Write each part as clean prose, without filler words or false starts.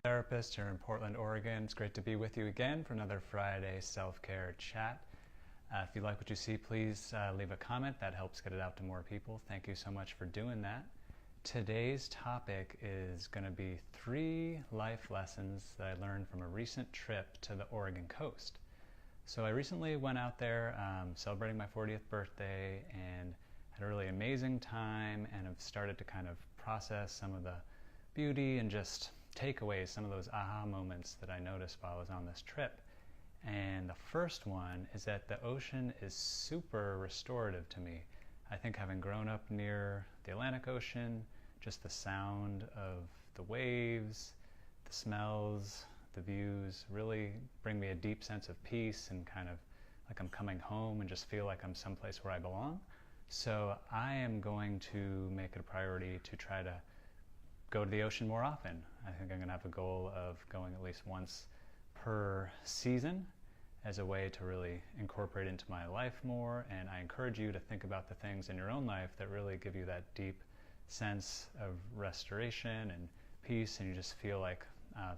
Therapist here in Portland, Oregon. It's great to be with you again for another Friday self-care chat. If you like what you see, please leave a comment. That helps get it out to more people. Thank you so much for doing that. Today's topic is going to be 3 life lessons that I learned from a recent trip to the Oregon coast. So I recently went out there celebrating my 40th birthday and had a really amazing time, and have started to kind of process some of the beauty and just takeaways, some of those aha moments that I noticed while I was on this trip. And the first one is that the ocean is super restorative to me. I think having grown up near the Atlantic Ocean, just the sound of the waves, the smells, the views really bring me a deep sense of peace and kind of like I'm coming home and just feel like I'm someplace where I belong. So I am going to make it a priority to try to go to the ocean more often. I think I'm going to have a goal of going at least once per season as a way to really incorporate into my life more. And I encourage you to think about the things in your own life that really give you that deep sense of restoration and peace, and you just feel like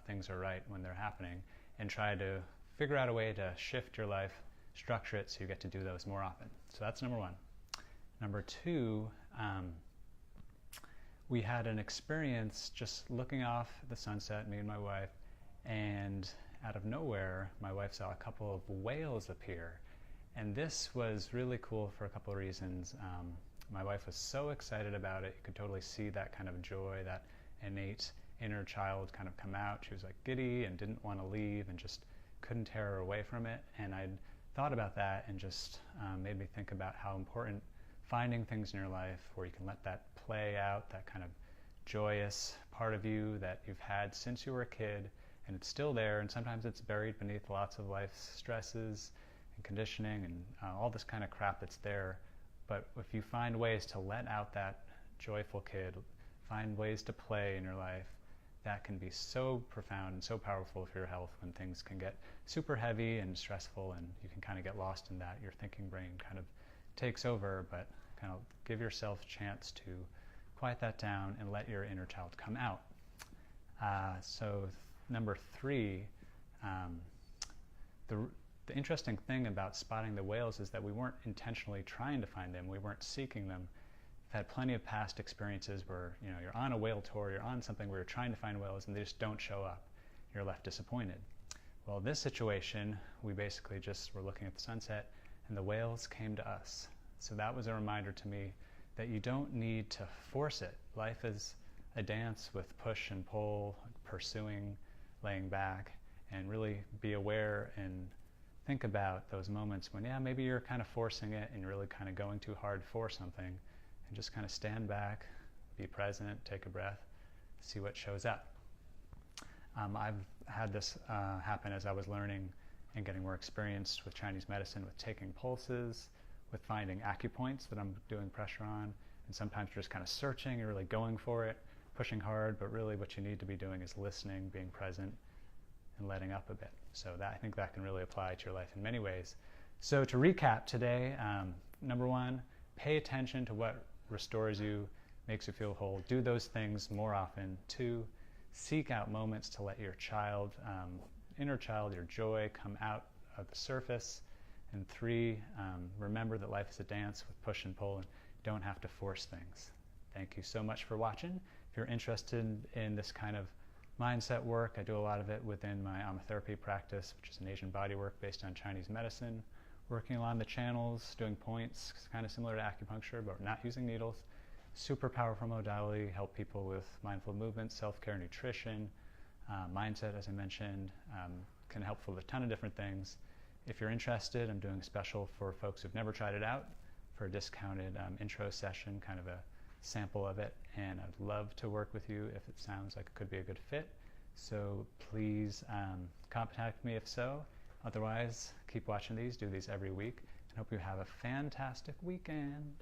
things are right when they're happening, and try to figure out a way to shift your life, structure it so you get to do those more often. So that's number 1. Number 2, we had an experience just looking off the sunset, me and my wife, and out of nowhere, my wife saw a couple of whales appear. And this was really cool for a couple of reasons. My wife was so excited about it. You could totally see that kind of joy, that innate inner child kind of come out. She was like giddy and didn't want to leave and just couldn't tear her away from it. And I'd thought about that and just made me think about how important finding things in your life where you can let that play out, that kind of joyous part of you that you've had since you were a kid, and it's still there, and sometimes it's buried beneath lots of life's stresses and conditioning and all this kind of crap that's there. But if you find ways to let out that joyful kid, find ways to play in your life, that can be so profound and so powerful for your health when things can get super heavy and stressful, and you can kind of get lost in that. Your thinking brain kind of takes over, but kind of give yourself a chance to quiet that down and let your inner child come out. So number 3, the interesting thing about spotting the whales is that we weren't intentionally trying to find them. We weren't seeking them. I've had plenty of past experiences where you're on a whale tour, you're on something where you're trying to find whales and they just don't show up. You're left disappointed. Well, in this situation, we basically just were looking at the sunset and the whales came to us. So that was a reminder to me that you don't need to force it. Life is a dance with push and pull, pursuing, laying back, and really be aware and think about those moments when, maybe you're kind of forcing it and you're really kind of going too hard for something, and just kind of stand back, be present, take a breath, see what shows up. I've had this happen as I was learning and getting more experienced with Chinese medicine, with taking pulses, with finding acupoints that I'm doing pressure on, and sometimes you're just kind of searching, you're really going for it, pushing hard, but really what you need to be doing is listening, being present, and letting up a bit. So I think that can really apply to your life in many ways. So to recap today, number 1, pay attention to what restores you, makes you feel whole. Do those things more often. 2, seek out moments to let your child, inner child, your joy come out of the surface. And 3, remember that life is a dance with push and pull, and don't have to force things. Thank you so much for watching. If you're interested in this kind of mindset work, I do a lot of it within my amma therapy practice, which is an Asian body work based on Chinese medicine, working along the channels, doing points, kind of similar to acupuncture, but not using needles. Super powerful modality, help people with mindful movement, self-care, nutrition, mindset, as I mentioned, can help with a ton of different things. If you're interested, I'm doing a special for folks who've never tried it out for a discounted intro session, kind of a sample of it, and I'd love to work with you if it sounds like it could be a good fit. So please contact me if so. Otherwise, keep watching these, do these every week, and hope you have a fantastic weekend.